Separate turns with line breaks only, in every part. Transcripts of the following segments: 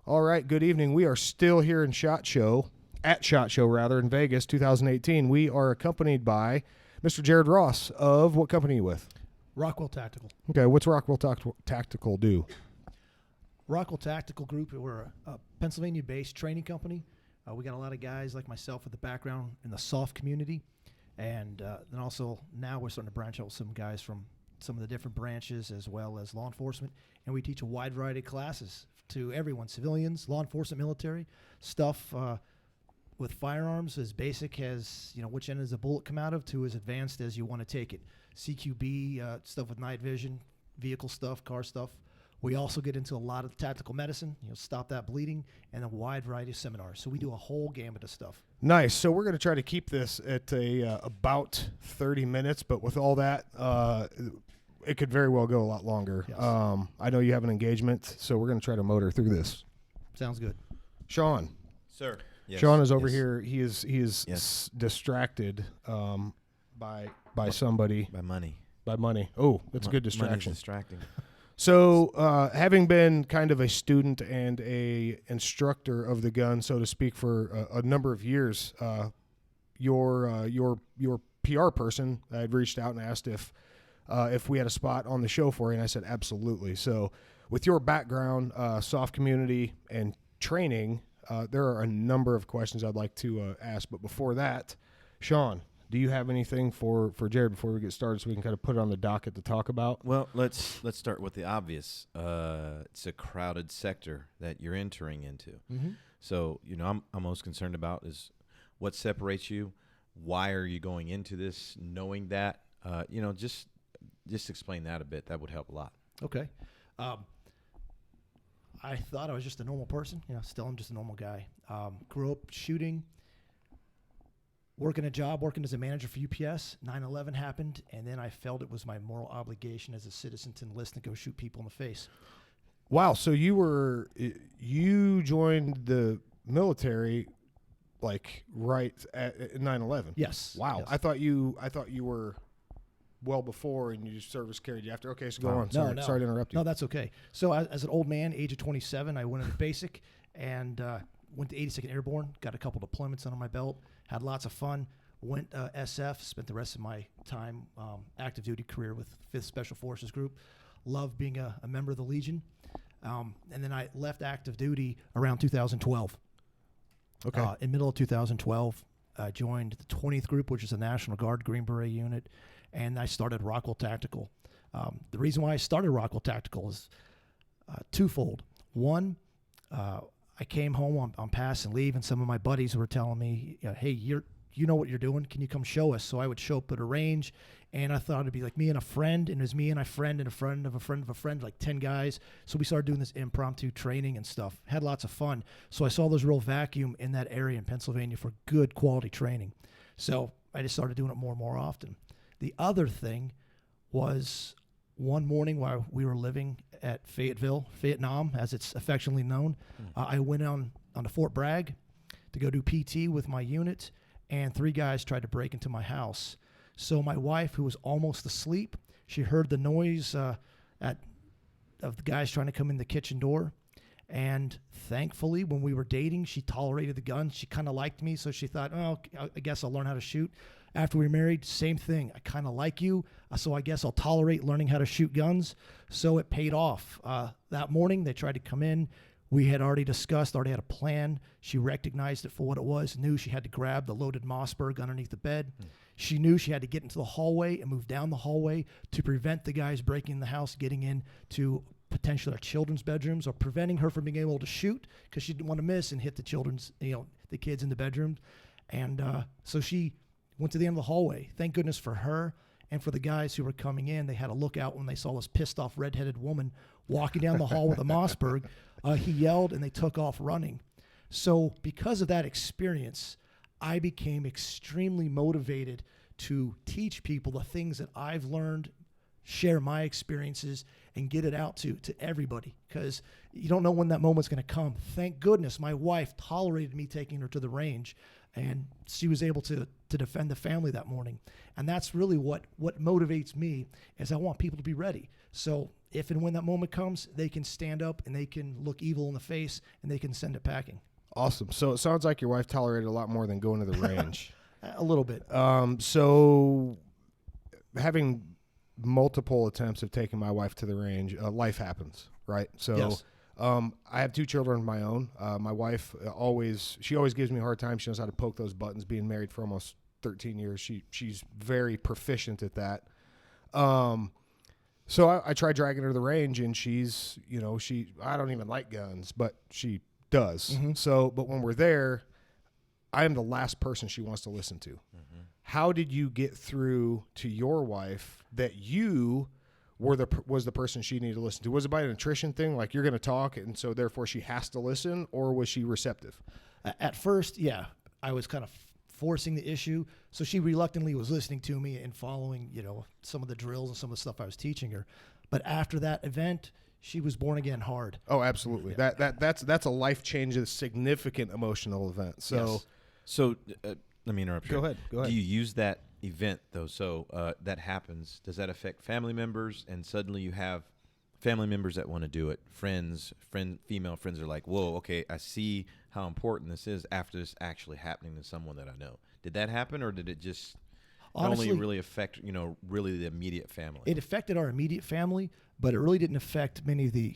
All right, good evening. We are still here in SHOT Show in Vegas, 2018. We are accompanied by Mr. Jared Ross of what company are you with?
Rockwell Tactical.
Okay, what's Rockwell Tactical do?
Rockwell Tactical Group, we're a Pennsylvania-based training company. We got a lot of guys like myself with a background in the soft community. And then also now we're starting to branch out with some guys from some of the different branches as well as law enforcement. And we teach a wide variety of classes to everyone, civilians, law enforcement, military, stuff with firearms as basic as, which end does the bullet come out of to as advanced as you want to take it. CQB, stuff with night vision, vehicle stuff, car stuff. We also get into a lot of tactical medicine, stop that bleeding, and a wide variety of seminars. So we do a whole gamut of stuff.
Nice. So we're going to try to keep this at about 30 minutes, but with all that, it could very well go a lot longer.
Yes.
I know you have an engagement, so we're going to try to motor through this.
Sounds good.
Sean.
Sir. Yes.
Sean is over here. He is distracted by somebody.
By money.
By money. Oh, that's a good distraction.
Money's distracting.
So having been kind of a student and a instructor of the gun, so to speak, for a number of years, your PR person had reached out and asked if we had a spot on the show for you, and I said absolutely. So with your background, soft community, and training, there are a number of questions I'd like to ask. But before that, Sean, do you have anything for Jared before we get started so we can kind of put it on the docket to talk about?
Well, let's start with the obvious. It's a crowded sector that you're entering into.
Mm-hmm.
So, I'm most concerned about is what separates you. Why are you going into this knowing that? Just explain that a bit. That would help a lot.
Okay. I thought I was just a normal person. Still I'm just a normal guy. Grew up shooting, working a job, working as a manager for UPS. 9/11 happened, and then I felt it was my moral obligation as a citizen to enlist and go shoot people in the face.
Wow. So you joined the military like right at 9/11.
Yes.
Wow.
Yes.
I thought you were well before, and your service carried you after. Okay, so go on.
No.
Sorry to interrupt you.
No, that's okay. So as an old man, age of 27, I went into basic and went to 82nd Airborne, got a couple deployments under my belt, had lots of fun, went SF, spent the rest of my time active duty career with 5th Special Forces Group. Loved being a member of the Legion. And then I left active duty around 2012.
Okay.
In middle of 2012, I joined the 20th Group, which is a National Guard Green Beret unit, and I started Rockwell Tactical. The reason why I started Rockwell Tactical is twofold. One, I came home on pass and leave, and some of my buddies were telling me, hey, you know what you're doing. Can you come show us? So I would show up at a range, and I thought it'd be like me and a friend, and it was me and a friend and a friend of a friend of a friend, like 10 guys. So we started doing this impromptu training and stuff. Had lots of fun. So I saw there's a real vacuum in that area in Pennsylvania for good quality training. So I just started doing it more and more often. The other thing was one morning while we were living at Vietnam, as it's affectionately known, I went on to Fort Bragg to go do PT with my unit, and 3 guys tried to break into my house. So my wife, who was almost asleep, she heard the noise of the guys trying to come in the kitchen door. And thankfully, when we were dating, she tolerated the gun. She kind of liked me, so she thought, I guess I'll learn how to shoot. After we were married, same thing. I kind of like you, so I guess I'll tolerate learning how to shoot guns. So it paid off. That morning, they tried to come in. We had already had a plan. She recognized it for what it was, knew she had to grab the loaded Mossberg underneath the bed. She knew she had to get into the hallway and move down the hallway to prevent the guys breaking in the house, getting into potentially our children's bedrooms, or preventing her from being able to shoot because she didn't want to miss and hit the children's, the kids in the bedroom. And so she went to the end of the hallway. Thank goodness for her and for the guys who were coming in. They had a lookout when they saw this pissed off redheaded woman walking down the hall with a Mossberg. He yelled and they took off running. So because of that experience, I became extremely motivated to teach people the things that I've learned, share my experiences, and get it out to everybody, because you don't know when that moment's going to come. Thank goodness my wife tolerated me taking her to the range. And she was able to defend the family that morning. And that's really what motivates me, is I want people to be ready. So if and when that moment comes, they can stand up and they can look evil in the face and they can send it packing.
Awesome. So it sounds like your wife tolerated a lot more than going to the range.
A little bit.
So having multiple attempts of taking my wife to the range, life happens, right? So
Yes.
I have 2 children of my own. My wife always gives me a hard time. She knows how to poke those buttons. Being married for almost 13 years, she's very proficient at that. So I tried dragging her to the range, and she's, I don't even like guns, but she does.
Mm-hmm.
So, but when we're there, I am the last person she wants to listen to. Mm-hmm. How did you get through to your wife that you was the person she needed to listen to? Was it by an attrition thing, like you're going to talk, and so therefore she has to listen, or was she receptive?
At first, yeah, I was kind of forcing the issue. So she reluctantly was listening to me and following, some of the drills and some of the stuff I was teaching her. But after that event, she was born again hard.
Oh, absolutely.
Yeah.
That's a life-changing, significant emotional event. So,
Yes.
So let me interrupt you.
Go ahead.
Do you use that event though? So that happens. Does that affect family members? And suddenly you have family members that want to do it. Female friends are like, "Whoa, okay, I see how important this is." After this actually happening to someone that I know, did that happen, or did it just
Honestly,
only really affect really the immediate family?
It affected our immediate family, but it really didn't affect many of the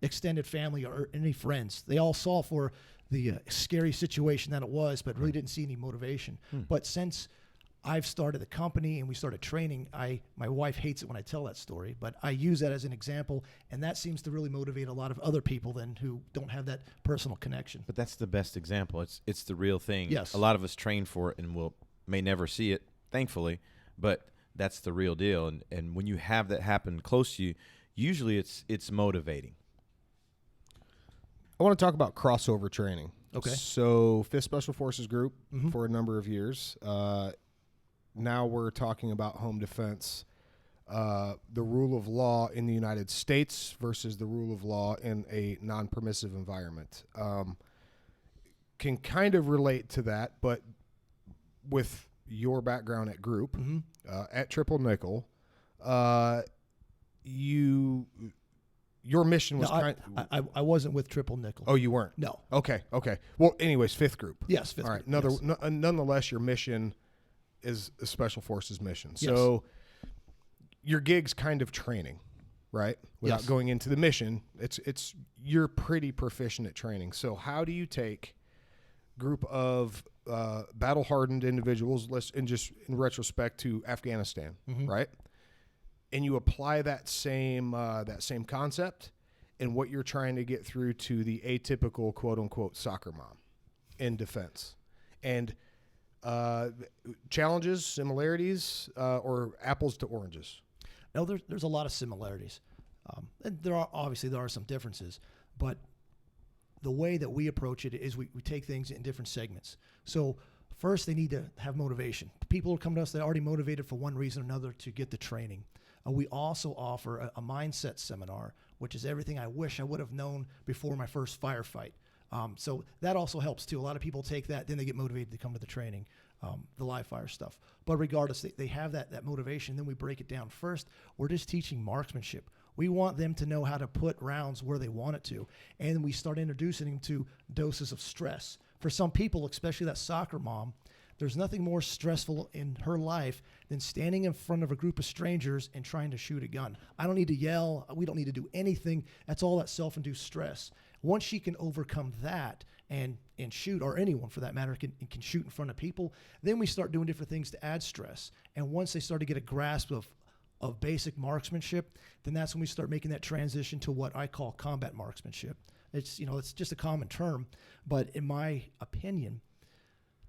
extended family or any friends. They all saw for the scary situation that it was, but really didn't see any motivation. But since I've started the company and we started training, my wife hates it when I tell that story, but I use that as an example, and that seems to really motivate a lot of other people then who don't have that personal connection.
But that's the best example. It's the real thing.
Yes.
A lot of us train for it and may never see it, thankfully, but that's the real deal. And when you have that happen close to you, usually it's motivating.
I want to talk about crossover training.
Okay.
So 5th Special Forces Group
Mm-hmm.
for a number of years. Now we're talking about home defense, the rule of law in the United States versus the rule of law in a non-permissive environment. Can kind of relate to that, but with your background at group,
Mm-hmm.
at Triple Nickel, your mission was
I wasn't with Triple Nickel.
Oh, you weren't?
No.
Okay. Well, anyways, 5th Group.
Yes, 5th
All right.
group, yes.
Nonetheless, your mission is a Special Forces mission.
Yes.
So your gig's kind of training, right? Without
Yes.
going into the mission, it's you're pretty proficient at training. So how do you take group of battle-hardened individuals, and just in retrospect to Afghanistan,
Mm-hmm.
right? And you apply that same concept and what you're trying to get through to the atypical quote-unquote soccer mom in defense. And challenges, similarities, or apples to oranges?
No, there's a lot of similarities. And there are some differences, but the way that we approach it is we take things in different segments. So first, they need to have motivation. People who come to us, they're already motivated for one reason or another to get the training. We also offer a mindset seminar, which is everything I wish I would have known before my first firefight. So that also helps too. A lot of people take that, then they get motivated to come to the training, the live fire stuff. But regardless, they have that motivation. Then we break it down. First, we're just teaching marksmanship. We want them to know how to put rounds where they want it to. And we start introducing them to doses of stress. For some people, especially that soccer mom, there's nothing more stressful in her life than standing in front of a group of strangers and trying to shoot a gun. I don't need to yell. We don't need to do anything. That's all that self-induced stress. Once she can overcome that and shoot, or anyone for that matter can shoot in front of people, then we start doing different things to add stress. And once they start to get a grasp of basic marksmanship, then that's when we start making that transition to what I call combat marksmanship. It's just a common term, but in my opinion,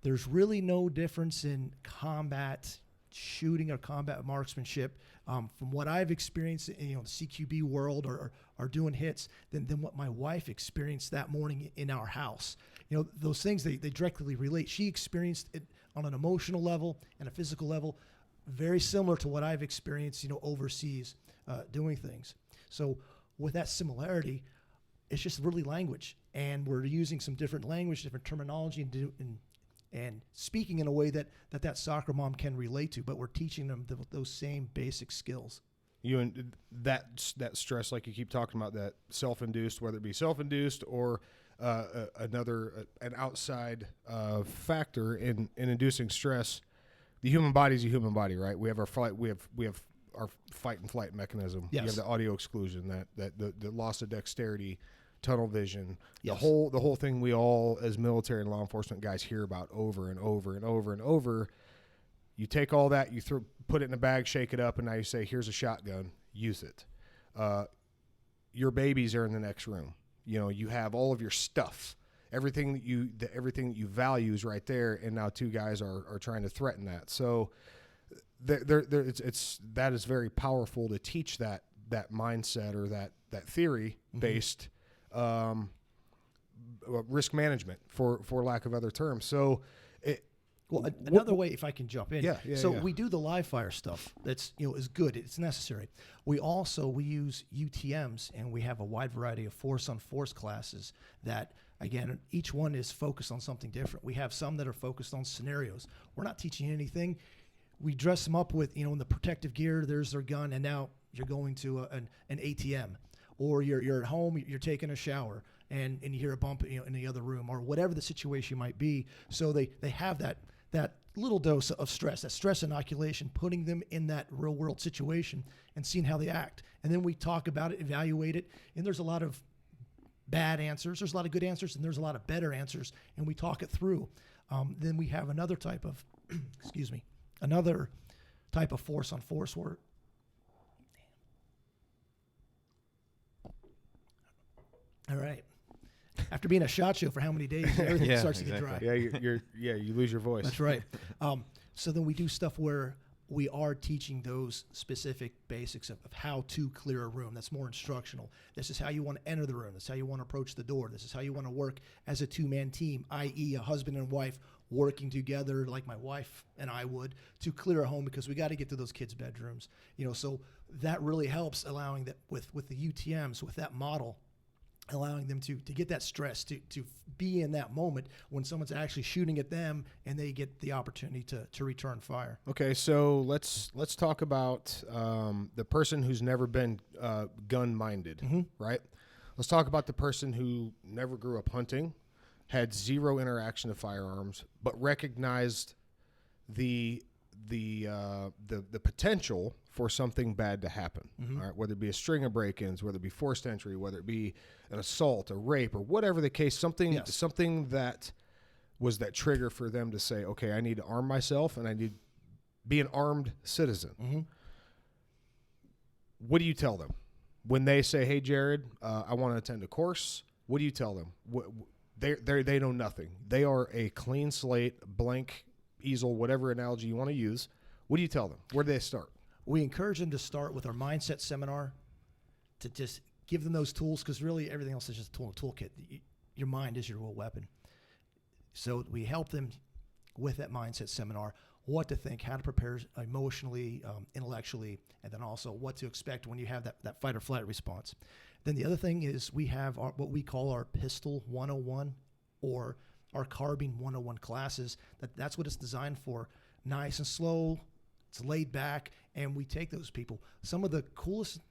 there's really no difference in combat shooting or combat marksmanship from what I've experienced in the CQB world or doing hits than what my wife experienced that morning in our house. Those things, they directly relate. She experienced it on an emotional level and a physical level, very similar to what I've experienced, overseas doing things. So with that similarity, it's just really language, and we're using some different language, different terminology, and speaking in a way that soccer mom can relate to, but we're teaching them those same basic skills.
You and that stress, like you keep talking about, that self-induced, whether it be self-induced or an outside factor in inducing stress. The human body is a human body, right? We have our flight. We have our fight and flight mechanism.
Yes.
We have the audio exclusion, the loss of dexterity, tunnel vision,
Yes.
the whole thing we all as military and law enforcement guys hear about over and over and over and over. You take all that, you put it in a bag, shake it up, and now you say, here's a shotgun, use it. Your babies are in the next room. You know, you have all of your stuff, everything that you value is right there, and now two guys are trying to threaten that. So that is very powerful to teach that mindset or that theory based risk management, for lack of other terms. So
another way, if I can jump in.
Yeah.
We do the live fire stuff. That's, is good. It's necessary. We use UTMs, and we have a wide variety of force on force classes that, again, each one is focused on something different. We have some that are focused on scenarios. We're not teaching anything. We dress them up with, in the protective gear, there's their gun, and now you're going to an ATM, or you're at home, you're taking a shower, and you hear a bump, in the other room, or whatever the situation might be. So they have that little dose of stress, that stress inoculation, putting them in that real world situation and seeing how they act. And then we talk about it, evaluate it, and there's a lot of bad answers, there's a lot of good answers, and there's a lot of better answers, and we talk it through. Then we have another type of, another type of force on force where, all right. After being a SHOT Show for how many days, everything starts to get dry.
Yeah, you lose your voice.
That's right. So then we do stuff where we are teaching those specific basics of how to clear a room. That's more instructional. This is how you want to enter the room. This is how you want to approach the door. This is how you want to work as a two-man team, i.e. a husband and wife working together like my wife and I would to clear a home, because we got to get to those kids' bedrooms. So that really helps, allowing that with the UTMs, with that model, allowing them to get that stress, to be in that moment when someone's actually shooting at them and they get the opportunity to return fire.
Okay, so let's talk about the person who's never been gun-minded, right? Let's talk about the person who never grew up hunting, had zero interaction with firearms, but recognized the potential for something bad to happen, all right? Whether it be a string of break-ins, whether it be forced entry, whether it be an assault, a rape, or whatever the case, something that was that trigger for them to say, okay, I need to arm myself and I need to be an armed citizen. What do you tell them when they say, hey, Jared, I want to attend a course? What do you tell them? They know nothing. They are a clean slate, blank easel, whatever analogy you want to use. What do you tell them? Where do they start?
We encourage them to start with our mindset seminar, to just give them those tools, because really everything else is just a tool in the toolkit. Your mind is your real weapon. So we help them with that mindset seminar, what to think, how to prepare emotionally, intellectually, and then also what to expect when you have that fight or flight response. Then the other thing is we have what we call our Pistol 101 or our Carbine 101 classes. That's what it's designed for. Nice and slow, it's laid back, and we take those people. Some of the coolest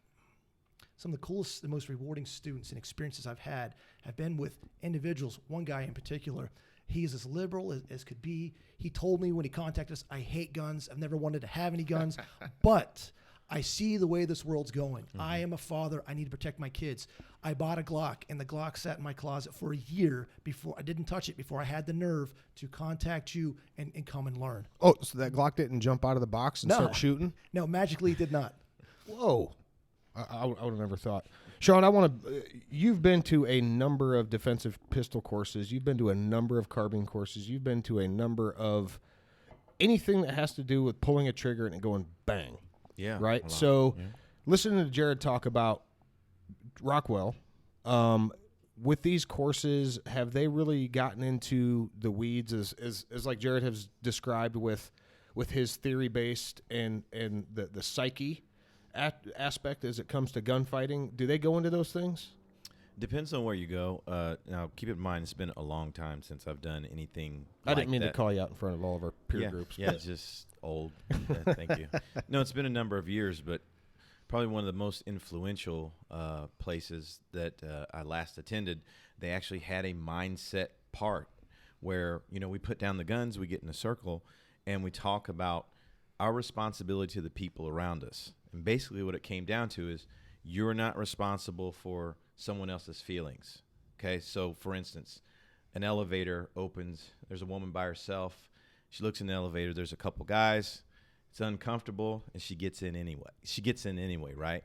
and most rewarding students and experiences I've had have been with individuals. One guy in particular, he is as liberal as could be. He told me when he contacted us, I hate guns. I've never wanted to have any guns, but I see the way this world's going. I am a father. I need to protect my kids. I bought a Glock, and the Glock sat in my closet for a year before I didn't touch it, before I had the nerve to contact you and come and learn.
Oh, so that Glock didn't jump out of the box and start shooting?
No, magically it did not.
Whoa. I would have never thought. Sean, you've been to a number of defensive pistol courses. You've been to a number of carbine courses. You've been to a number of anything that has to do with pulling a trigger and it going bang.
Yeah.
Right? So listening to Jared talk about Rockwell, with these courses, have they really gotten into the weeds as like Jared has described with his theory-based and the psyche aspect as it comes to gunfighting? Do they go into those things?
Depends on where you go. Now, keep in mind, it's been a long time since I've done anything.
I didn't mean
that.
to call you out in front of all of our peer groups.
Yeah, just old. Thank you. No, it's been a number of years, but probably one of the most influential places that I last attended, they actually had a mindset part where, we put down the guns, we get in a circle, and we talk about our responsibility to the people around us. And basically what it came down to is you're not responsible for someone else's feelings. Okay, so for instance, an elevator opens, there's a woman by herself, she looks in the elevator, there's a couple guys, it's uncomfortable, and she gets in anyway, right?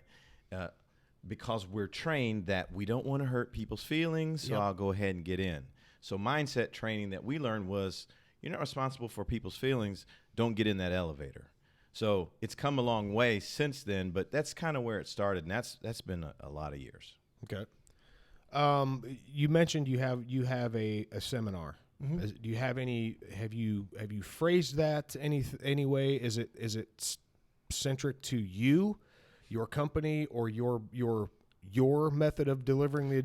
Because we're trained that we don't want to hurt people's feelings, so I'll go ahead and get in. So mindset training that we learned was, you're not responsible for people's feelings, don't get in that elevator. So it's come a long way since then, but that's kind of where it started, and that's been a lot of years.
Okay. You mentioned you have a seminar. Mm-hmm. Do you have any? Have you phrased that any way? Is it centric to you, your company, or your method of delivering the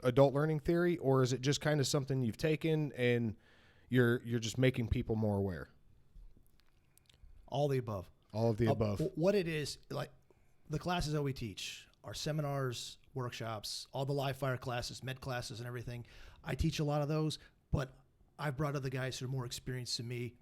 adult learning theory, or is it just kind of something you've taken and you're just making people more aware?
All the above.
All of the above.
What it is, like the classes that we teach, our seminars, workshops, all the live fire classes, med classes, and everything. I teach a lot of those, but I've brought other guys who are more experienced than me,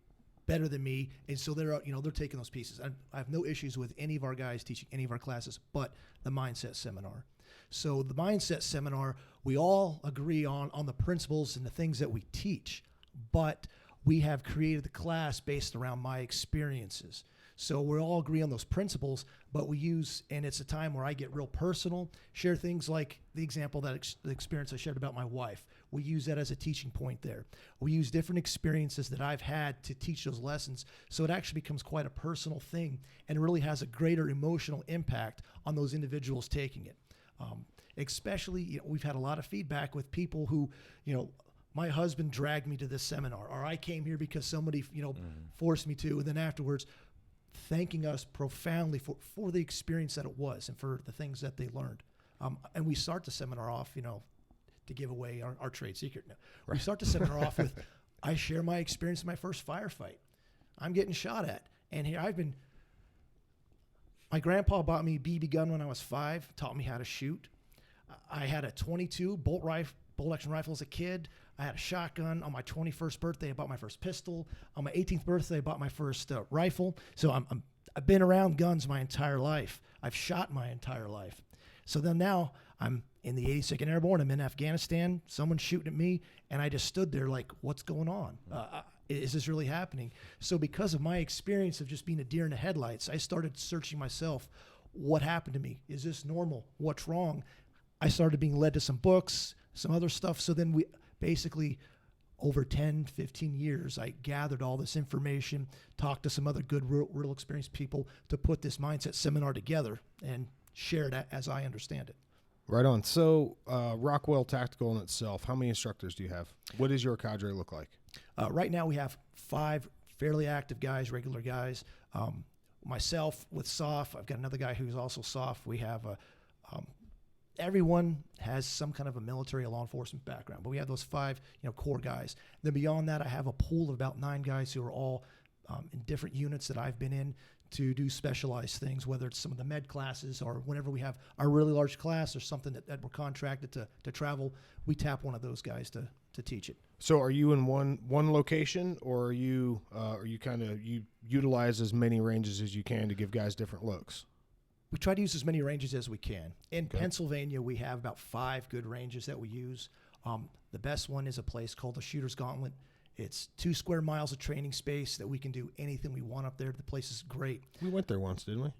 better than me, and so they're taking those pieces. I have no issues with any of our guys teaching any of our classes, but the mindset seminar. So the mindset seminar, we all agree on the principles and the things that we teach, but we have created the class based around my experiences. So we all agree on those principles, but we use, and it's a time where I get real personal, share things like the example the experience I shared about my wife. We use that as a teaching point there. We use different experiences that I've had to teach those lessons, so it actually becomes quite a personal thing and really has a greater emotional impact on those individuals taking it. Especially, we've had a lot of feedback with people who, my husband dragged me to this seminar, or I came here because somebody, forced me to, and then afterwards, thanking us profoundly for the experience that it was and for the things that they learned. And we start the seminar off, to give away our trade secret. No. Right. We start the seminar off with, I share my experience in my first firefight. I'm getting shot at. And here my grandpa bought me a BB gun when I was 5, taught me how to shoot. I had a .22 bolt action rifle as a kid. I had a shotgun. On my 21st birthday, I bought my first pistol. On my 18th birthday, I bought my first rifle. So I've been around guns my entire life. I've shot my entire life. So then now I'm in the 82nd Airborne. I'm in Afghanistan. Someone's shooting at me, and I just stood there like, what's going on? Is this really happening? So because of my experience of just being a deer in the headlights, I started searching myself. What happened to me? Is this normal? What's wrong? I started being led to some books, some other stuff. So then we basically, over 10, 15 years, I gathered all this information, talked to some other good, real experienced people to put this mindset seminar together and share it as I understand it.
Right on. So Rockwell Tactical in itself, how many instructors do you have? What does your cadre look like?
Right now we have 5 fairly active guys, regular guys. Myself with SOF, I've got another guy who's also SOF. We have everyone has some kind of a military, law enforcement background, but we have those 5, core guys. Then beyond that, I have a pool of about 9 guys who are all in different units that I've been in to do specialized things, whether it's some of the med classes or whenever we have our really large class or something that we're contracted to travel, we tap one of those guys to teach it.
So are you in one location, or are you you utilize as many ranges as you can to give guys different looks?
We try to use as many ranges as we can. In Pennsylvania, we have about 5 good ranges that we use. The best one is a place called the Shooter's Gauntlet. It's 2 square miles of training space that we can do anything we want up there. The place is great.
We went there once, didn't we?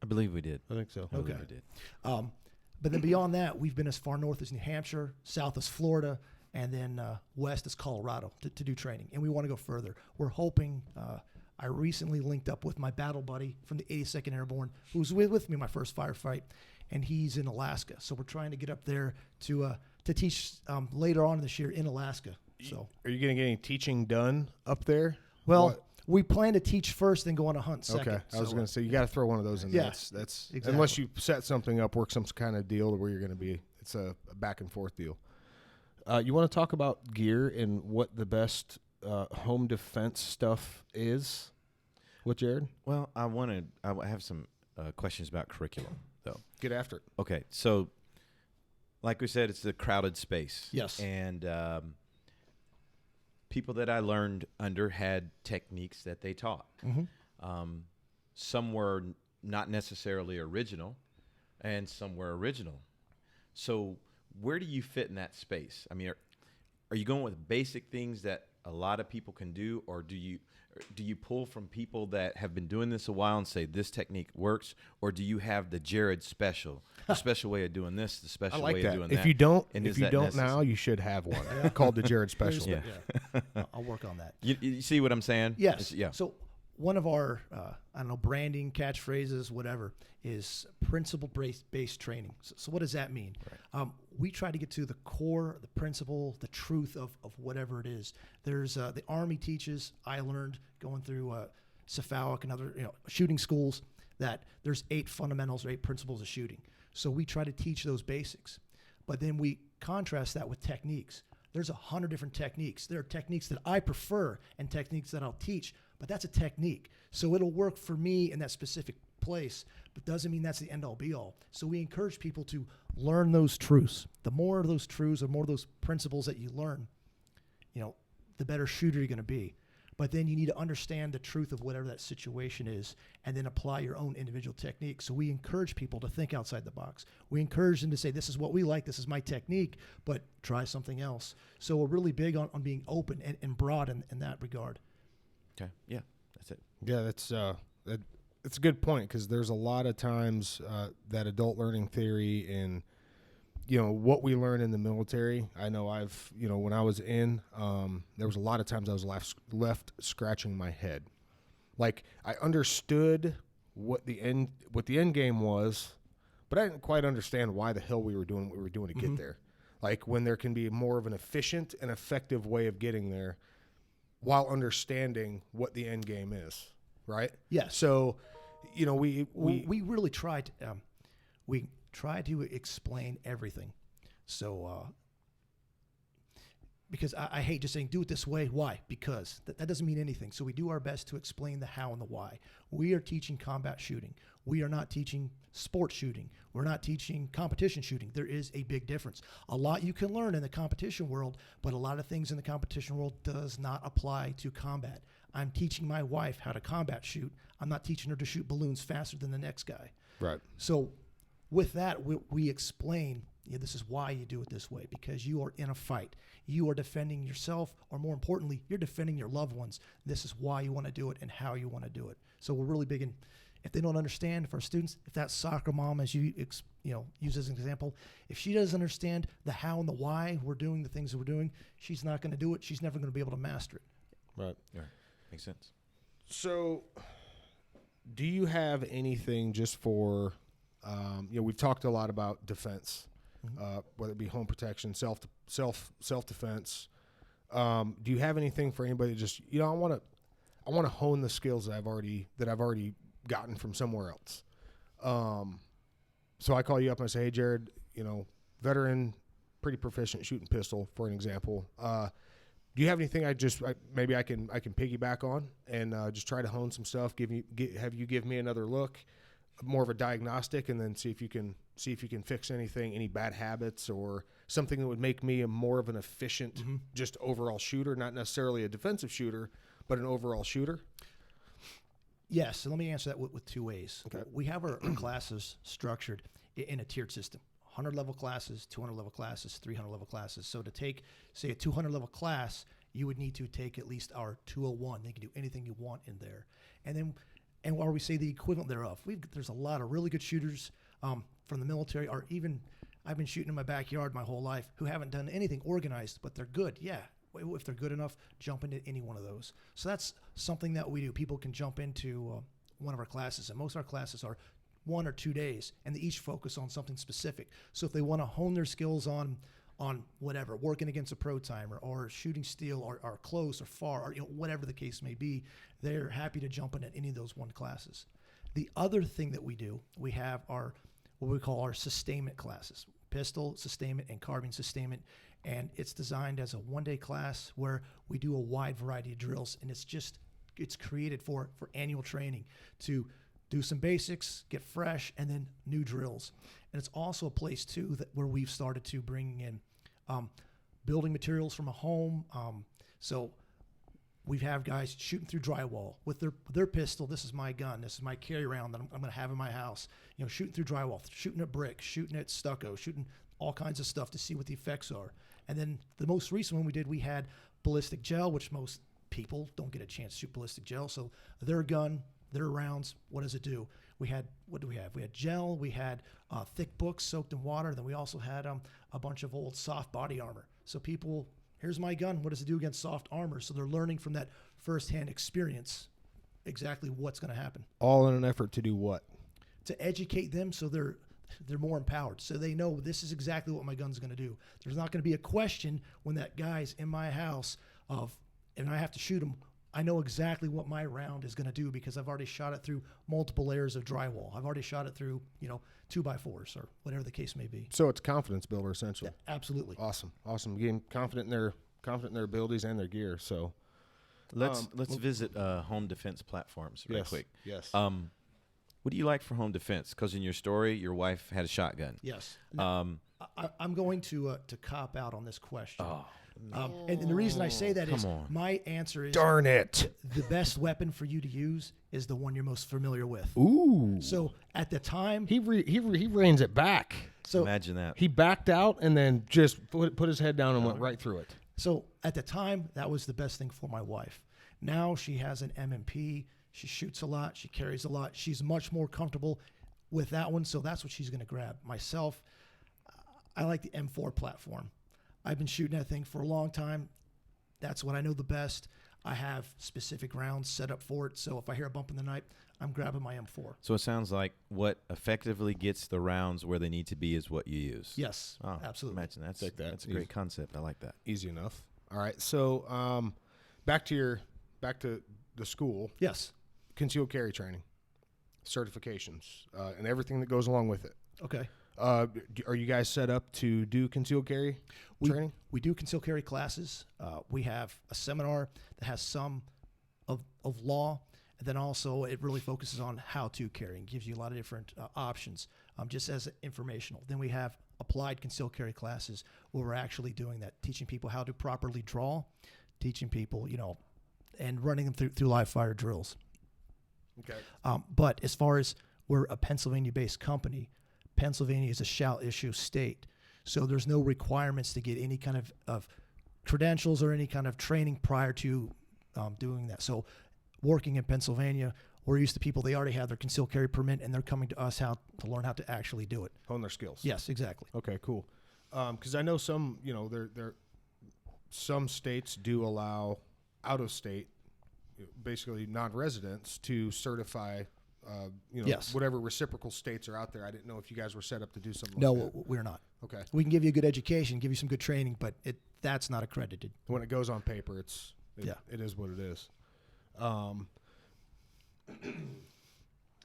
I believe we did.
I think so.
Okay.
We did.
But then beyond that, we've been as far north as New Hampshire, south as Florida, and then west as Colorado to do training. And we want to go further. We're hoping I recently linked up with my battle buddy from the 82nd Airborne, who was with me in my first firefight, and he's in Alaska. So we're trying to get up there to teach later on this year in Alaska. So,
are you going to get any teaching done up there?
Well, we plan to teach first, then go on a hunt second.
Okay, I was going to say you got to throw one of those in there.
Yeah,
that's
exactly.
Unless you set something up, work some kind of deal where you're going to be. It's a back and forth deal. You want to talk about gear and what the best home defense stuff is with Jared?
Well, I have some questions about curriculum, though.
Get after it.
Okay, so like we said, it's a crowded space.
Yes.
And people that I learned under had techniques that they taught. Some were not necessarily original, and some were original. So where do you fit in that space? I mean, are you going with basic things that a lot of people can do, or do you pull from people that have been doing this a while and say this technique works, or do you have the Jared special, the special way of doing this, the special way of doing that?
If you don't,
And
if you don't now, you should have one called the Jared special.
Yeah.
I'll work on that.
You see what I'm saying?
Yes.
Yeah.
So one of our, I don't know, branding, catchphrases, whatever, is principle-based training. So what does that mean? Right. We try to get to the core, the principle, the truth of whatever it is. There's the Army teaches, I learned going through Cephalic and other shooting schools, that there's 8 fundamentals or 8 principles of shooting. So we try to teach those basics. But then we contrast that with techniques. There's 100 different techniques. There are techniques that I prefer and techniques that I'll teach, but that's a technique. So it'll work for me in that specific place, but doesn't mean that's the end all be all. So we encourage people to learn those truths. The more of those truths or more of those principles that you learn, the better shooter you're going to be. But then you need to understand the truth of whatever that situation is and then apply your own individual technique. So we encourage people to think outside the box. We encourage them to say, this is what we like, this is my technique, but try something else. So we're really big on being open and broad in that regard.
Okay. Yeah, that's it.
Yeah, that's a good point, because there's a lot of times that adult learning theory and what we learn in the military. I know when I was in, there was a lot of times I was left scratching my head. Like, I understood what the end game was, but I didn't quite understand why the hell we were doing what we were doing to get there. Like, when there can be more of an efficient and effective way of getting there while understanding what the end game is, right?
Yes.
So, we
really tried. We try to explain everything. So, because I hate just saying, do it this way. Why? Because that doesn't mean anything. So we do our best to explain the how and the why. We are teaching combat shooting. We are not teaching sport shooting. We're not teaching competition shooting. There is a big difference. A lot you can learn in the competition world, but a lot of things in the competition world does not apply to combat. I'm teaching my wife how to combat shoot. I'm not teaching her to shoot balloons faster than the next guy.
Right.
So with that, we explain, this is why you do it this way, because you are in a fight. You are defending yourself, or more importantly, you're defending your loved ones. This is why you want to do it and how you want to do it. So we're really big in, if they don't understand, if our students, if that soccer mom, as you use as an example, if she doesn't understand the how and the why we're doing the things that we're doing, she's not going to do it. She's never going to be able to master it.
Right.
Yeah. Makes sense.
So, do you have anything just for, we've talked a lot about defense, whether it be home protection, self defense. Do you have anything for anybody that just, I want to hone the skills that I've already gotten from somewhere else. So I call you up and I say, hey, Jared, veteran, pretty proficient shooting pistol, for an example. Do you have anything maybe I can piggyback on and just try to hone some stuff? Have you give me another look, more of a diagnostic, and then see if you can fix anything, any bad habits, or something that would make me more of an efficient, just overall shooter, not necessarily a defensive shooter, but an overall shooter.
Yes, so let me answer that with 2 ways.
Okay.
We have our classes structured in a tiered system. 100 level classes, 200 level classes, 300 level classes. So to take, say, a 200 level class, you would need to take at least our 201. They can do anything you want in there. And while we say the equivalent thereof, there's a lot of really good shooters from the military, or even I've been shooting in my backyard my whole life, who haven't done anything organized, but they're good. Yeah, if they're good enough, jump into any one of those. So that's something that we do. People can jump into one of our classes, and most of our classes are 1 or 2 days, and they each focus on something specific. So if they want to hone their skills on whatever, working against a pro timer, or shooting steel, or close or far, or whatever the case may be, they're happy to jump into any of those 1 classes. The other thing that we do, we have what we call our sustainment classes. pistol sustainment and carbine sustainment. And it's designed as a one-day class where we do a wide variety of drills. And it's created for annual training to do some basics, get fresh, and then new drills. And it's also a place too where we've started to bring in building materials from a home. So we have guys shooting through drywall with their pistol. This is my gun. This is my carry round that I'm going to have in my house. You know, shooting through drywall, shooting at brick, shooting at stucco, shooting all kinds of stuff to see what the effects are. And then the most recent one we did, we had ballistic gel, which most people don't get a chance to shoot ballistic gel. So their gun, their rounds, what does it do? What do we have? We had gel. We had thick books soaked in water. Then we also had a bunch of old soft body armor. So people, here's my gun. What does it do against soft armor? So they're learning from that firsthand experience exactly what's going to happen.
All in an effort to do what?
To educate them so they're more empowered. So they know this is exactly what my gun's going to do. There's not going to be a question when that guy's in my house and I have to shoot him. I know exactly what my round is going to do because I've already shot it through multiple layers of drywall. I've already shot it through, 2x4s or whatever the case may be.
So it's a confidence builder essentially.
Yeah, absolutely.
Awesome. Getting confident in their abilities and their gear. So
let's visit home defense platforms real quick.
Yes.
What do you like for home defense? Because in your story, your wife had a shotgun.
Yes. Now, I'm going to cop out on this question.
Oh.
And the reason I say that is
on.
my answer is
darn it.
The best weapon for you to use is the one you're most familiar with.
Ooh.
So at the time,
He reins it back.
so
Imagine that.
He backed out and then just put his head down and went right through it.
So at the time, that was the best thing for my wife. Now she has an M&P. She shoots a lot. She carries a lot. She's much more comfortable with that one. So that's what she's going to grab. Myself, I like the M4 platform. I've been shooting that thing for a long time. That's what I know the best. I have specific rounds set up for it. So if I hear a bump in the night, I'm grabbing my M4.
So it sounds like what effectively gets the rounds where they need to be is what you use.
Yes,
Oh,
absolutely.
Imagine that's
Take that.
that's a great concept. I like that.
Easy enough. All right. So back to the school.
Yes.
Concealed carry training, certifications, and everything that goes along with it.
Okay.
Are you guys set up to do concealed carry training?
We do concealed carry classes. We have a seminar that has some of law, and then also it really focuses on how to carry and gives you a lot of different options just as informational. Then we have applied concealed carry classes where we're actually doing that, teaching people how to properly draw, teaching people, and running them through live fire drills.
Okay.
But as far as we're a Pennsylvania-based company, Pennsylvania is a shall issue state. So there's no requirements to get any kind of credentials or any kind of training prior to doing that. So working in Pennsylvania, we're used to people, they already have their concealed carry permit and they're coming to us to learn how to actually do it.
Hone their skills.
Yes, exactly.
Okay, cool. Because I know some, some states do allow out-of-state, basically non-residents, to certify,
Yes.
whatever reciprocal states are out there. I didn't know if you guys were set up to do something
No,
like that.
we're not.
Okay.
We can give you a good education, give you some good training, but that's not accredited.
When it goes on paper, it is what it is.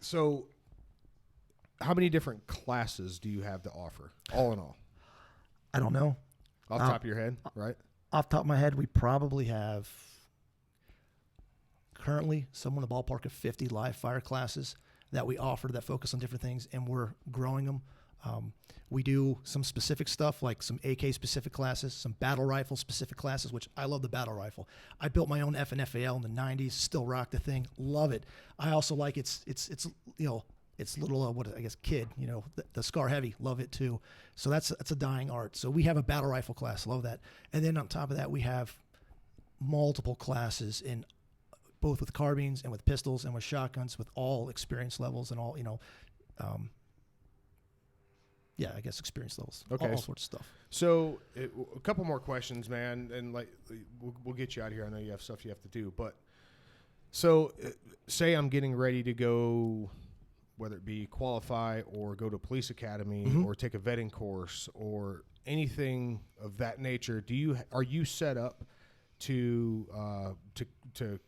So how many different classes do you have to offer, all in all?
I don't know.
Off the top of your head, right?
Off the top of my head, we probably have currently somewhere in the ballpark of 50 live fire classes that we offer that focus on different things, and we're growing them. We do some specific stuff like some AK specific classes, some battle rifle specific classes, which I love the battle rifle. I built my own FNFAL in the 90s, still rock the thing, love it. I also like it's little kid, the Scar Heavy, love it too. So that's a dying art. So we have a battle rifle class, love that. And then on top of that, we have multiple classes in both with carbines and with pistols and with shotguns, with all experience levels and all, experience levels.
Okay.
All sorts of stuff.
So a couple more questions, man, and we'll get you out of here. I know you have stuff you have to do, but so say I'm getting ready to go, whether it be qualify or go to police academy or take a vetting course or anything of that nature. Are you set up to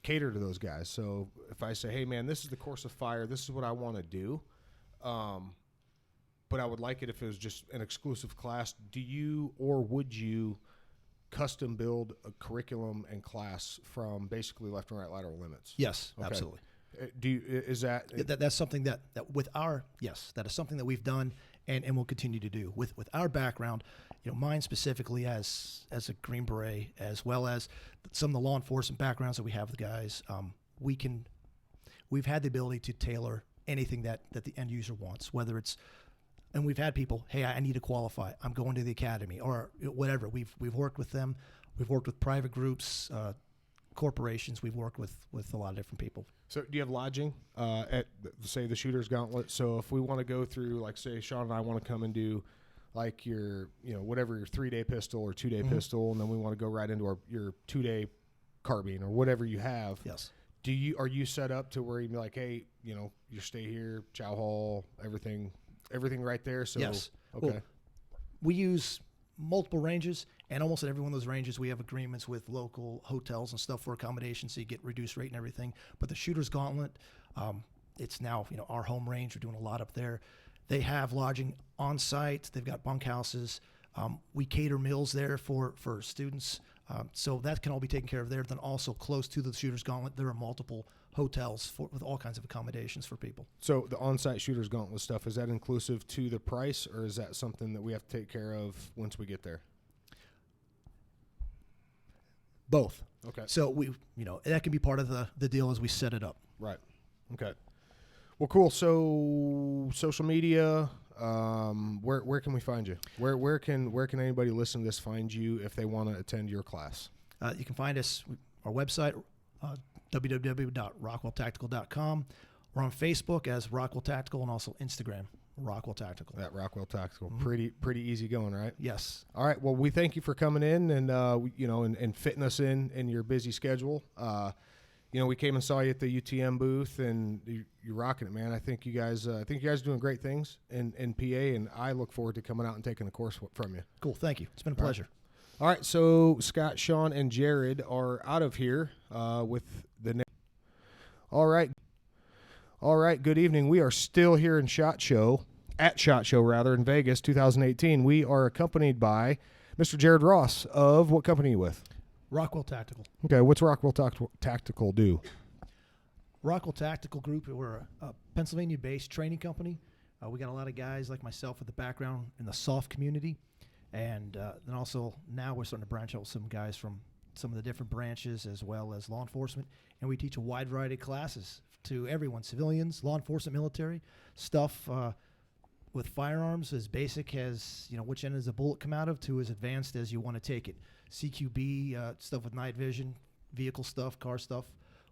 cater to those guys? So if I say, hey man, this is the course of fire, this is what I want to do, but I would like it if it was just an exclusive class. Do you or would you custom build a curriculum and class from basically left and right lateral limits?
Yes,
Okay.
absolutely.
Is that
That's something that with our, yes, that is something that we've done and will continue to do with our background, mine specifically as a Green Beret, as well as some of the law enforcement backgrounds that we have with the guys. We've had the ability to tailor anything that the end user wants, whether it's, and we've had people, hey, I need to qualify, I'm going to the academy or whatever. We've worked with them. We've worked with private groups, corporations. We've worked with a lot of different people.
So do you have lodging at, say, the Shooter's Gauntlet? So if we want to go through, like, say, Sean and I want to come and do, like, your, whatever, your 3-day pistol or 2-day pistol, and then we want to go right into your 2-day carbine or whatever you have.
Yes.
Are you set up to where you'd be like, hey, you stay here, chow hall, everything right there? So
Yes.
Okay.
Well, we use multiple ranges, and almost at every one of those ranges we have agreements with local hotels and stuff for accommodations, so you get reduced rate and everything. But the Shooter's Gauntlet, it's now our home range. We're doing a lot up there. They have lodging on site. They've got bunkhouses. We cater meals there for students, so that can all be taken care of there. Then also close to the Shooter's Gauntlet, there are multiple hotels with all kinds of accommodations for people.
So the on-site Shooter's Gauntlet stuff, is that inclusive to the price, or is that something that we have to take care of once we get there?
Both.
Okay.
So that can be part of the deal as we set it up.
Right. Okay. Well, cool. So social media, where can we find you? Where can anybody listen to this find you if they want to attend your class?
You can find us, our website, www.rockwelltactical.com. We're on Facebook as Rockwell Tactical, and also Instagram, Rockwell Tactical.
At Rockwell Tactical. Pretty easy going, right?
Yes.
All right. Well, we thank you for coming in and and fitting us in your busy schedule. We came and saw you at the UTM booth, and you're rocking it, man. I think you guys are doing great things in PA, and I look forward to coming out and taking the course from you.
Cool. Thank you. It's been a pleasure.
All right. So Scott, Sean, and Jared are out of here with the next. All right. Good evening. We are still here in SHOT Show in Vegas, 2018. We are accompanied by Mr. Jared Ross of what company are you with?
Rockwell Tactical.
Okay, what's Rockwell Tactical do?
Rockwell Tactical Group, we're a Pennsylvania-based training company. We got a lot of guys like myself with a background in the soft community. And then also now we're starting to branch out with some guys from some of the different branches as well as law enforcement. And we teach a wide variety of classes to everyone, civilians, law enforcement, military, stuff with firearms as basic as, which end does the bullet come out of, to as advanced as you want to take it. CQB, stuff with night vision, vehicle stuff, car stuff.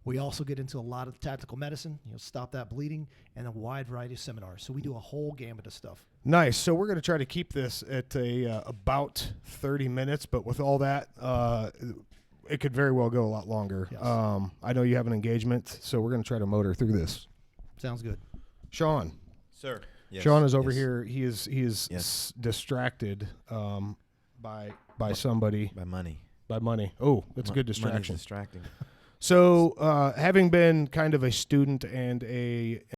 We also get into a lot of tactical medicine, stop that bleeding, and a wide variety of seminars. So we do a whole gamut of stuff.
Nice. So we're going to try to keep this at about 30 minutes, but with all that, it could very well go a lot longer.
Yes.
I know you have an engagement, so we're going to try to motor through this.
Sounds good.
Sean.
Sir. Yes.
Sean is over
Yes.
here. He is distracted by somebody.
By money.
By money. Oh, that's a good
Money's
distraction.
distracting.
So having been kind of a student and a